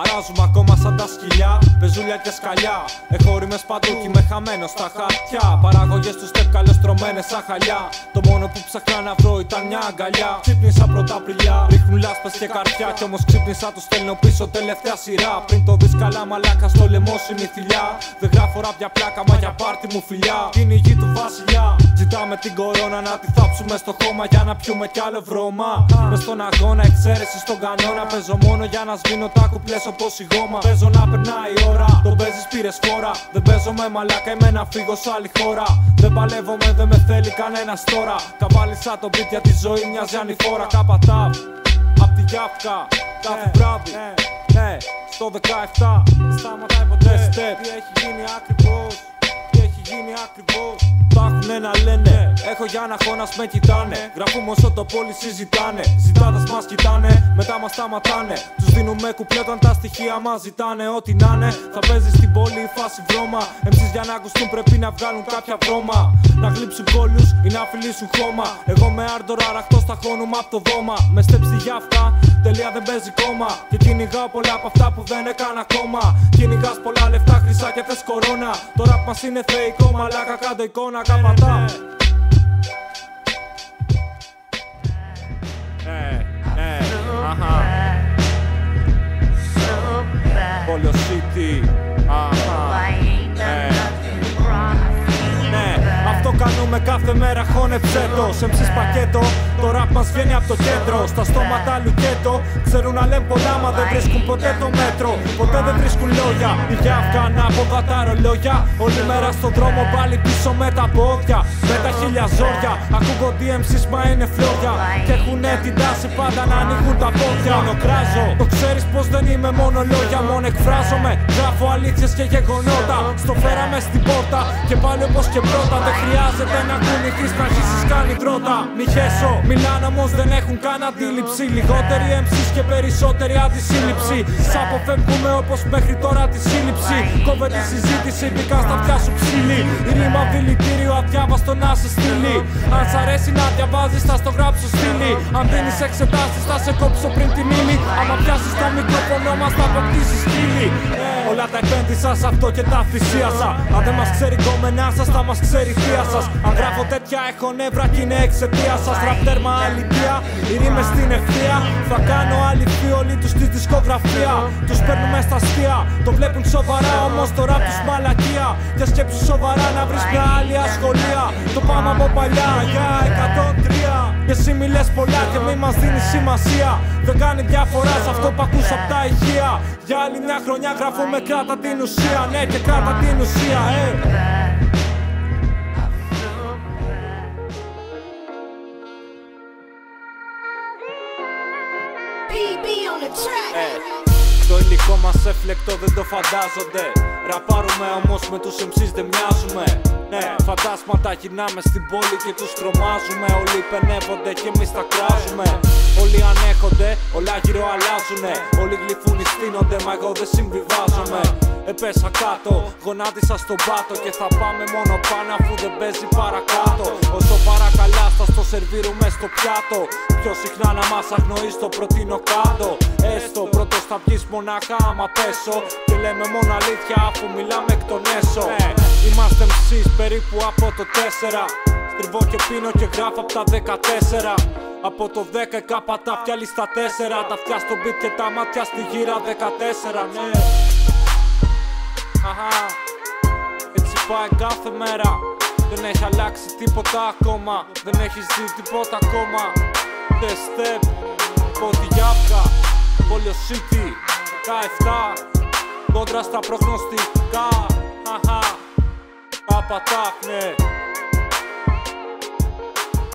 Αράζουμε ακόμα σαν τα σκυλιά, πεζούλια και σκαλιά. Έχω ρήμες παντού κι είμαι χαμένος στα χαρτιά. Παραγωγές του στεπ καλοστρωμένες σαν χαλιά. Το μόνο που ψάχνα να βρω ήταν μια αγκαλιά. Ξύπνησα πρώτα Απριλιά, ρίχνουν λάσπες και καρδιά. Κι όμως ξύπνησα, το στέλνω πίσω τελευταία σειρά. Πριν το δεις καλά μαλάκα στο λαιμό σου η θηλιά. Δεν γράφω ράπια πλάκα μα για πάρτι μου φιλιά. Είναι η γη του βασιλιά. Ζητάμε την κορώνα να τη θάψουμε στο χώμα για να πιούμε κι άλλο βρώμα. Μες στον αγώνα, εξαίρεση στον κανόνα. Παίζω μόνο για να σβήνω τα κουπλές όπως η γόμα. Παίζω να περνάει η ώρα, τον παίζεις πήρες φόρα. Δεν παίζω με μαλάκα, είμαι να φύγω σε άλλη χώρα. Δεν παλεύομαι, δεν με θέλει κανένας τώρα. Καβάλισα τον beat για τη ζωή μοιάζει ανηφόρα. Καπατάβ, απ' τη Γιάφκα, κάθε βράδυ. Ναι, στο 17, σταματάει ποτέ step. Τι έχει γίνει ακριβώς, τι έχει γίνει ακριβώς. Έχουνε να λένε, έχω για να χώνας με κοιτάνε. Γραφούμε όσο το πόλι συζητάνε. Ζητάδες μας κοιτάνε, μετά μας σταματάνε. Τους δίνουμε κουπλέ όταν τα στοιχεία μας ζητάνε. Ό,τι να είναι, θα παίζει στην πόλη η φάση βρώμα. Εμείς για να ακουστούν πρέπει να βγάλουν κάποια βρώμα. Να γλύψουν κόλλους ή να φιλήσουν χώμα. Εγώ με άρντορα ραχτό στα χώνουμε απ' το δώμα. Με στεπ στη Γιάφκα, τελεία δεν παίζει κόμμα. Και κυνηγάω πολλά από αυτά που δεν έκανα ακόμα. Κυνηγάς πολλά λεφτά χρυσά και θες κορώνα. Το ραπ μας είναι θεϊκό, μαλάκα κάτω εικόνα. Καπατά. Πόλιο City. Αυτό κάνουμε κάθε μέρα, χώνεψέ το. Σε MC's πακέτο, το ραπ μας βγαίνει από το κέντρο. Στα στόματα λουκέτο, ξέρουν να λένε πολλά μα δεν βρίσκουν ποτέ το μέτρο. Ποτέ δεν βρίσκουν λόγια, η Γιάφκα ανάποδα τα ρολόγια. Όλη μέρα στον δρόμο πάλι πίσω με τα πόδια. Με τα χίλια ζόρια, ακούγονται MC's μα είναι φλόγια. Και έχουνε την τάση πάντα να ανοίγουν τα πόδια. Μονοκράζω, το ξέρεις πως δεν είμαι μόνο λόγια. Μόνο εκφράζομαι, γράφω αλήθειες και γεγονότα. Στο φέραμε στην πόρτα και πάλι όπως και πρώτα. Δεν χρειάζεται να κουνηθείς να αρχίσεις κάνει τρότα. Μη χέσω, μιλάνε όμως δεν έχουν καν αντίληψη. Λιγότεροι MC's και περισσότερη αντισύλληψη. Σ' αποφεύγουμε όπως μέχρι τώρα τη σύλληψη. Κόβε τη συζήτηση, μπήκα στα αυτιά σου ψήλη. Η ρήμα δηλητήριο αδιάβαστο να σε στείλει. Αν σ' αρέσει να διαβάζεις θα στο γράψω στήλη. Αν δίνεις εξετάσεις θα σε κόψω πριν τη μήμη. Άμα πιάσεις το μικρόφωνο μας θα αποκτήσεις στήλη. Όλα τα επένδυσα σε αυτό και τα θυσίασα. Αν δεν μας ξέρει κόμενά σας θα μας ξέρει θεία σας. Αν γράφω τέτοια έχω νεύρα κι είναι εξαιτία σας. Ραπτέρμα αλήθεια, οι ρήμες στην ευθεία. Θα κάνω αληθή όλη τους τη δισκογραφία. Τους παίρνουμε στα αστεία, το βλέπουν σοβαρά όμως το ραπ τους μαλακία. Και σκέψου σοβαρά να βρεις μια άλλη ασχολία. Το πάμε από παλιά για 103. Και εσύ μιλες πολλά και μη μας δίνεις σημασία. Δεν κάνει διαφορά σε αυτό που ακούς απ' τα ηχεία. Για άλλη μια χρονιά γράφουμε κράτα την ουσία. Ναι και κράτα την ουσία, Το υλικό μας έφλεκτο δεν το φαντάζονται. Ραπάρουμε όμως με τους MC's δεν μοιάζουμε. Ναι, φαντάσματα γυρνάμε στην πόλη και τους τρομάζουμε. Όλοι πενεύονται και εμείς τα κράζουμε. Όλοι ανέχονται, όλα γύρω αλλάζουνε. Όλοι γλυφούν ή στείνονται, μα εγώ δεν συμβιβάζομαι. Επέσα κάτω, γονάτισα στον πάτο. Και θα πάμε μόνο πάνω αφού δεν παίζει παρακάτω. Όσο παρακαλάς θα στο σερβίρουμε στο πιάτο. Πιο συχνά να μας αγνοείς το προτείνω κάτω. Έστω πρώτος θα βγεις μονάχα άμα πέσω. Και λέμε μόνο αλήθεια αφού μιλάμε εκ των έσω. Είμαστε MC's περίπου από το 4. Στριβώ και πίνω και γράφω από τα 14. Από το 10 κάπα τα αυτιά στα 4. Τα αυτιά στο beat και τα μάτια στη γύρα 14. Ναι. Έτσι πάει κάθε μέρα. Δεν έχει αλλάξει τίποτα ακόμα. Δεν έχεις δει τίποτα ακόμα. The step, από τη Γιάφκα, Πόλιο City, 17. Κόντρα στα προγνωστικά. Καπατάχνε.